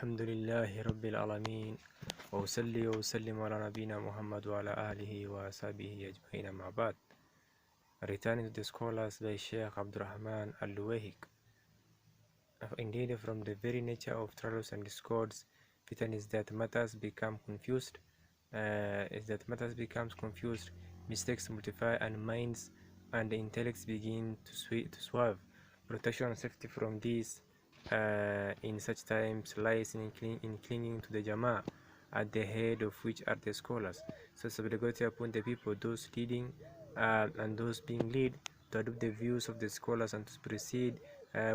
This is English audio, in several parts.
الحمد لله رب العالمين وأصلي وأسلم على نبينا محمد وعلى آله وصحبه أجمعين مع بعد. Returning to the scholars by Sheikh Abdurrahman Al-Luwahik. Indeed, from the very nature of trials and discords, fitan is that matters become confused, mistakes multiply, and minds and intellects begin to swerve. Protection and safety from these in such times lies in clinging to the Jama'ah, at the head of which are the scholars. So it's obligatory upon the people, those leading and those being led, to adopt the views of the scholars and to proceed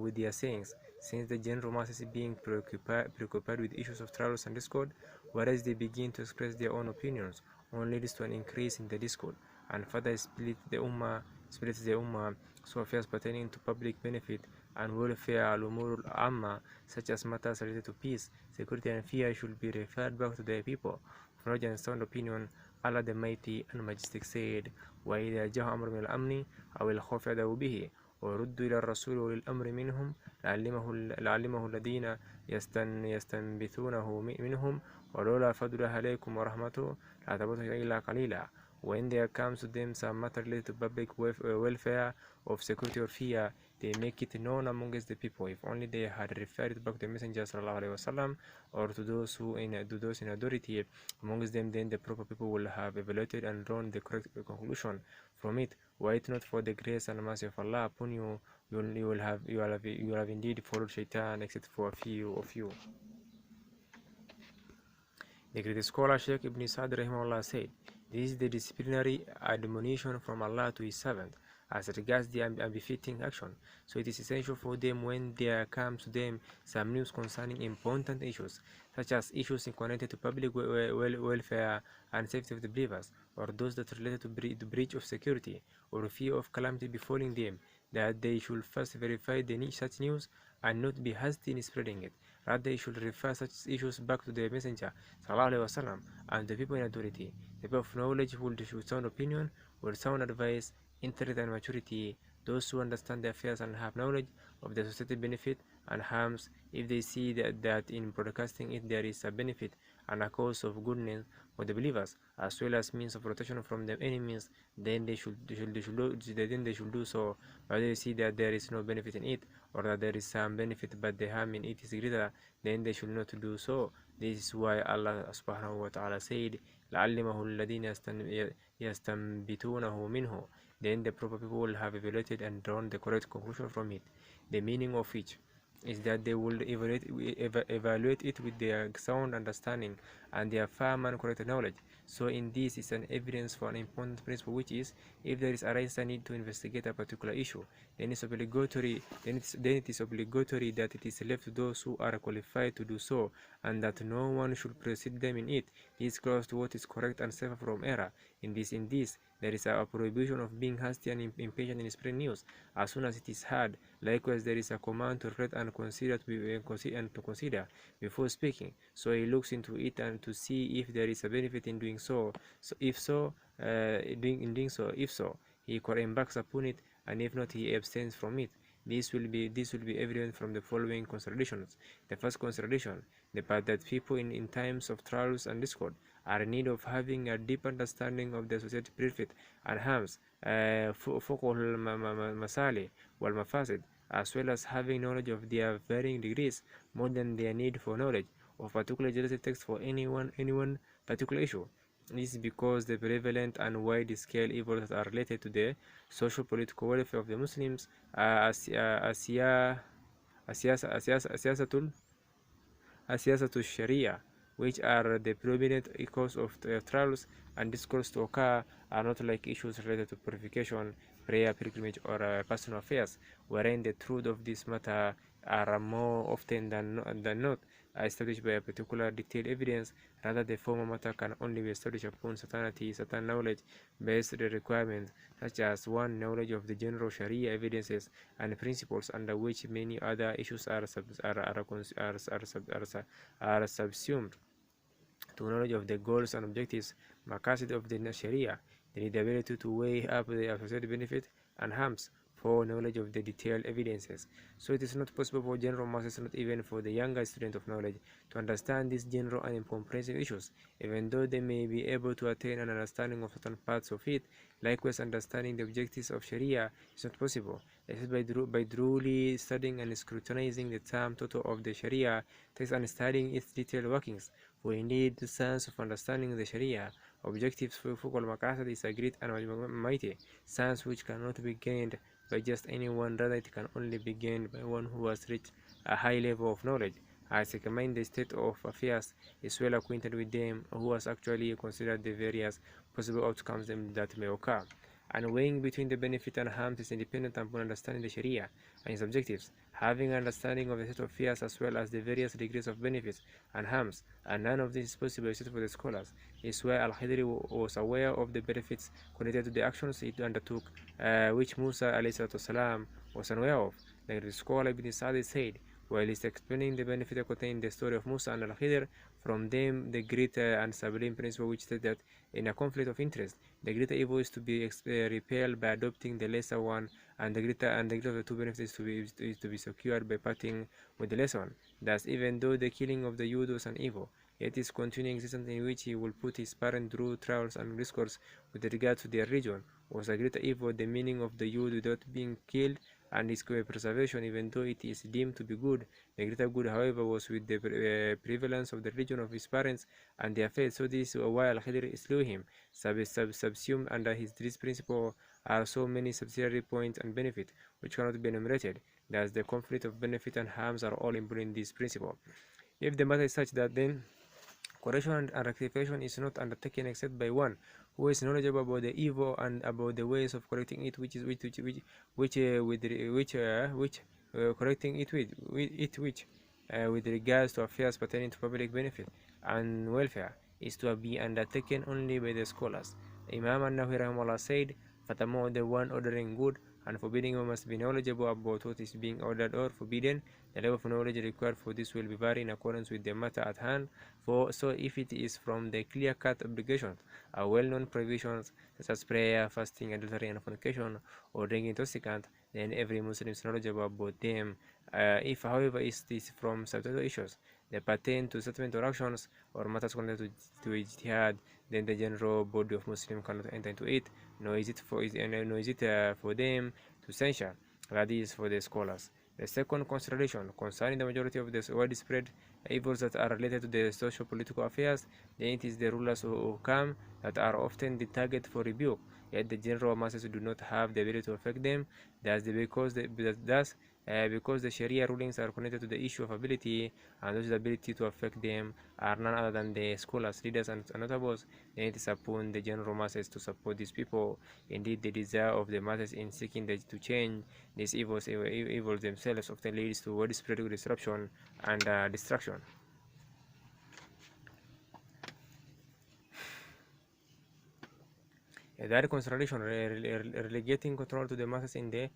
with their sayings, since the general masses being preoccupied with issues of trials and discord, whereas they begin to express their own opinions, only leads to an increase in the discord, and further splits the ummah. So affairs pertaining to public benefit and welfare, al-umur al-amma, such as matters related to peace, security, and fear, should be referred back to the people of knowledge and sound opinion. Allah the Mighty and Majestic said, وَإِذَا جَاءَ أَمْرٌ مِنَ الْأَمْنِ أَوِ الْخَوْفِ أَذَاعُوا بِهِ وَرُدُّوا إِلَى الرَّسُولِ وَأُولِي الْأَمْرِ مِنْهُمْ لَعَلِمَهُ الَّذِينَ يَسْتَنبِطُونَهُ مِنْهُمْ وَلَوْلَا فَضْلُ اللَّهِ عَلَيْكُمْ وَرَحْمَتُهُ لَتَبَعْتُمْ إِلَّا قَلِيلًا. When there comes to them some matter related to public welfare, of security or fear, they make it known amongst the people. If only they had referred it back to the Messenger ﷺ, or to those in authority amongst them, then the proper people will have evaluated and drawn the correct conclusion from it. Were it not for the grace and mercy of Allah upon you, you will have indeed followed Shaitan, except for a few of you. The great scholar Sheikh Ibn Sa'd rahimahullah said, "This is the disciplinary admonition from Allah to His servant as regards the unbefitting action. So it is essential for them, when there comes to them some news concerning important issues, such as issues connected to public welfare and safety of the believers, or those that relate to the breach of security or fear of calamity befalling them, that they should first verify such news and not be hasty in spreading it. Rather, they should refer such issues back to the Messenger ﷺ and the people in authority. The people of knowledge with sound opinion, with sound advice, intellect, and maturity, those who understand the affairs and have knowledge of the society benefit and harms. If they see that in broadcasting it there is a benefit and a cause of goodness for the believers, as well as means of protection from the enemies, then they should do so. But if they see that there is no benefit in it, or that there is some benefit but the harm in it is greater, then they should not do so. This is why Allah subhanahu wa ta'ala said, لَعَلِّمَهُ الَّذِينَ يَسْتَنبِطُونَهُ مِنْهُ. Then the proper people will have evaluated and drawn the correct conclusion from it. The meaning of which is that they will evaluate it with their sound understanding and their firm and correct knowledge. So in this is an evidence for an important principle, which is, if there is a need to investigate a particular issue, then it is obligatory that it is left to those who are qualified to do so, and that no one should precede them in it. This is close to what is correct and safe from error. In this there is a prohibition of being hasty and impatient in spreading news as soon as it is heard. Likewise, there is a command to reflect and consider before speaking. So he looks into it and to see if there is a benefit in doing so. If so, he embarks upon it, and if not, he abstains from it. This will be evident from the following considerations. The first consideration, the part that people in times of trials and discord are in need of having a deep understanding of the society benefit and harms, فقه المصالح والمفاسد, as well as having knowledge of their varying degrees, more than their need for knowledge of particular legislative text for any one particular issue. This is because the prevalent and wide-scale evils that are related to the social political welfare of the Muslims, siyasatul sharia, which are the predominant cause of trials and discourse to occur, are not like issues related to purification, prayer, pilgrimage, or personal affairs, wherein the truth of this matter are more often than not established by a particular detailed evidence. Rather, the former matter can only be established upon certain knowledge-based requirements, such as one, knowledge of the general Sharia evidences and principles under which many other issues are subsumed; to knowledge of the goals and objectives, maqasid of the Sharia, the ability to weigh up the associated benefit and harms for knowledge of the detailed evidences. So it is not possible for general masses, not even for the younger student of knowledge, to understand these general and incomprehensive issues, even though they may be able to attain an understanding of certain parts of it. Likewise, understanding the objectives of Sharia is not possible, except by truly studying and scrutinizing the sum total of the Sharia text and studying its detailed workings. For indeed, the science of understanding the Sharia objectives for focal maqasid is a great and mighty science which cannot be gained by just anyone, rather it can only be gained by one who has reached a high level of knowledge, has examined the state of affairs, is well acquainted with them, who has actually considered the various possible outcomes that may occur, and weighing between the benefit and harms is independent upon understanding the Sharia and its objectives. Having an understanding of the state of affairs as well as the various degrees of benefits and harms, and none of this is possible except for the scholars, is why Al-Khidri was aware of the benefits connected to the actions it undertook, which Musa والسلام, was unaware of. Like the scholar Ibn Sa'd said, while he's explaining the benefit contained in the story of Musa and Al-Khidr, from them the great and sublime principle which said that in a conflict of interest, the greater evil is to be repelled by adopting the lesser one, and the greater of the two benefits is to be secured by parting with the lesser one. Thus, even though the killing of the youth was an evil, yet his continuing existence in which he will put his parent through trials and discourse with regard to their religion was a greater evil. The meaning of the youth without being killed and his preservation, even though it is deemed to be good. The greater good, however, was with the prevalence of the religion of his parents and their faith. So this is why Al-Khidr slew him. Subsumed under this principle are so many subsidiary points and benefits which cannot be enumerated. Thus, the conflict of benefit and harms are all embodied in this principle. If the matter is such that then correction and rectification is not undertaken except by one who is knowledgeable about the evil and about the ways of correcting it, correcting it with regards to affairs pertaining to public benefit and welfare, is to be undertaken only by the scholars. Imam An-Nawawi rahimahullah said, "Furthermore, the one ordering good and forbidding must be knowledgeable about what is being ordered or forbidden. The level of knowledge required for this will be vary in accordance with the matter at hand. So if it is from the clear-cut obligations, well-known prohibitions such as prayer, fasting, adultery, and fornication, or drinking intoxicant, then every Muslim is knowledgeable about them. If, however, it is from subtle issues that pertain to settlement or actions or matters connected to ijtihad, then the general body of Muslims cannot enter into it, nor is it for them to censure. That is for the scholars. The second consideration concerning the majority of the widespread evils that are related to the socio-political affairs, then it is the rulers who come that are often the target for rebuke, yet the general masses do not have the ability to affect them. Because the Sharia rulings are connected to the issue of ability, and those ability to affect them are none other than the scholars, leaders, and notables, then it is upon the general masses to support these people. Indeed, the desire of the masses in seeking to change these evils themselves often leads to widespread disruption and destruction. That consideration relegating control to the masses in the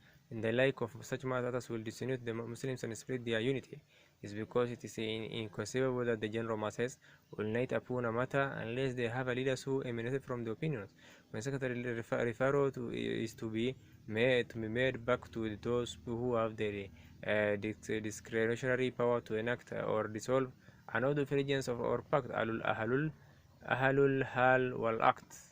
like of such matters will disunite the Muslims and split their unity, is because it is inconceivable that the general masses will unite upon a matter unless they have a leader who emanated from the opinions. When secondary referral to is to be made back to those who have the discretionary power to enact or dissolve an order of allegiance or pact, ahlul hal wal aqd.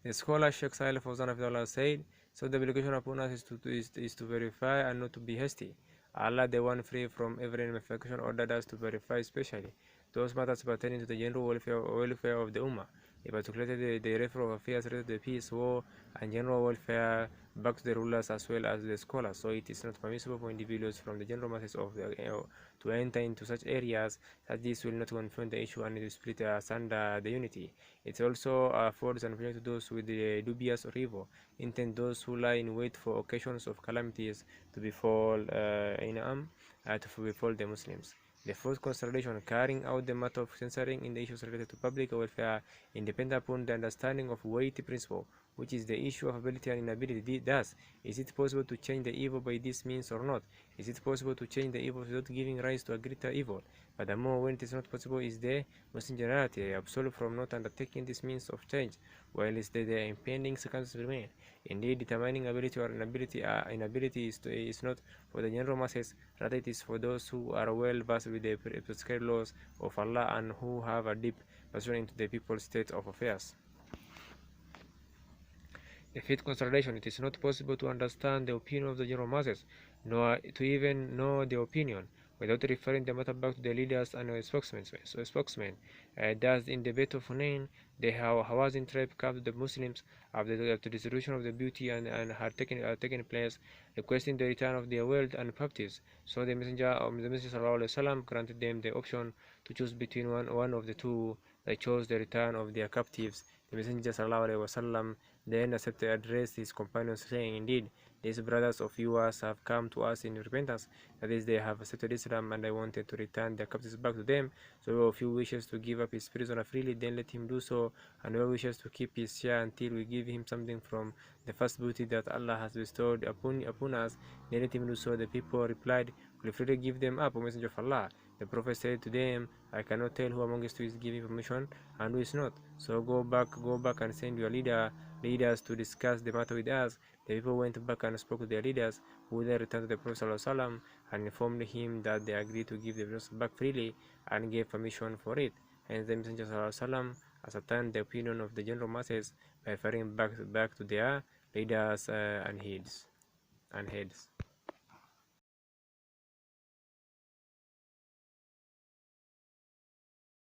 The scholar Sheikh Salih Fawzan said, "So the obligation upon us is to verify and not to be hasty. Allah, the one free from every imperfection, ordered us to verify especially those matters pertaining to the general welfare of the Ummah, particularly the referral of affairs related to peace, war, and general welfare back to the rulers as well as the scholars. So it is not permissible for individuals from the general masses of to enter into such areas, that this will not confront the issue and it will split asunder the unity. It also affords an opportunity to those with the dubious or evil intent, those who lie in wait for occasions of calamities to befall the Muslims. The fourth consideration, carrying out the matter of censoring in the issues related to public welfare, independent upon the understanding of weight principle, which is the issue of ability and inability. Thus, is it possible to change the evil by this means or not? Is it possible to change the evil without giving rise to a greater evil? Furthermore, when it is not possible, is the Muslim generality absolved from not undertaking this means of change, while the impending circumstances remain? Indeed, determining ability or inability is not for the general masses, rather it is for those who are well versed with the prescribed laws of Allah and who have a deep passion into the people's state of affairs. The fifth consideration, it is not possible to understand the opinion of the general masses, nor to even know the opinion, without referring the matter back to the leaders and spokesmen. Thus, in the Battle of Hunain, the Hawazin tribe captured the Muslims after the dissolution of the booty and had taken place, requesting the return of their wealth and properties. So the Messenger ﷺ granted them the option to choose between one of the two. They chose the return of their captives. The Messenger ﷺ then accepted to address his companions, saying, "Indeed, these brothers of yours have come to us in repentance. That is, they have accepted Islam, and I wanted to return their captives back to them. So if you wishes to give up his prisoner freely, then let him do so, and whoever wishes to keep his share until we give him something from the first booty that Allah has bestowed upon us, then let him do so." The people replied, "Will freely give them up, O Messenger of Allah." The Prophet said to them, "I cannot tell who amongst you is giving permission and who is not. So go back and send your leaders to discuss the matter with us." The people went back and spoke to their leaders, who then returned to the Prophet ﷺ and informed him that they agreed to give the prisoners back freely and gave permission for it. Hence the Messenger ﷺ ascertained the opinion of the general masses by referring back to their leaders and heads.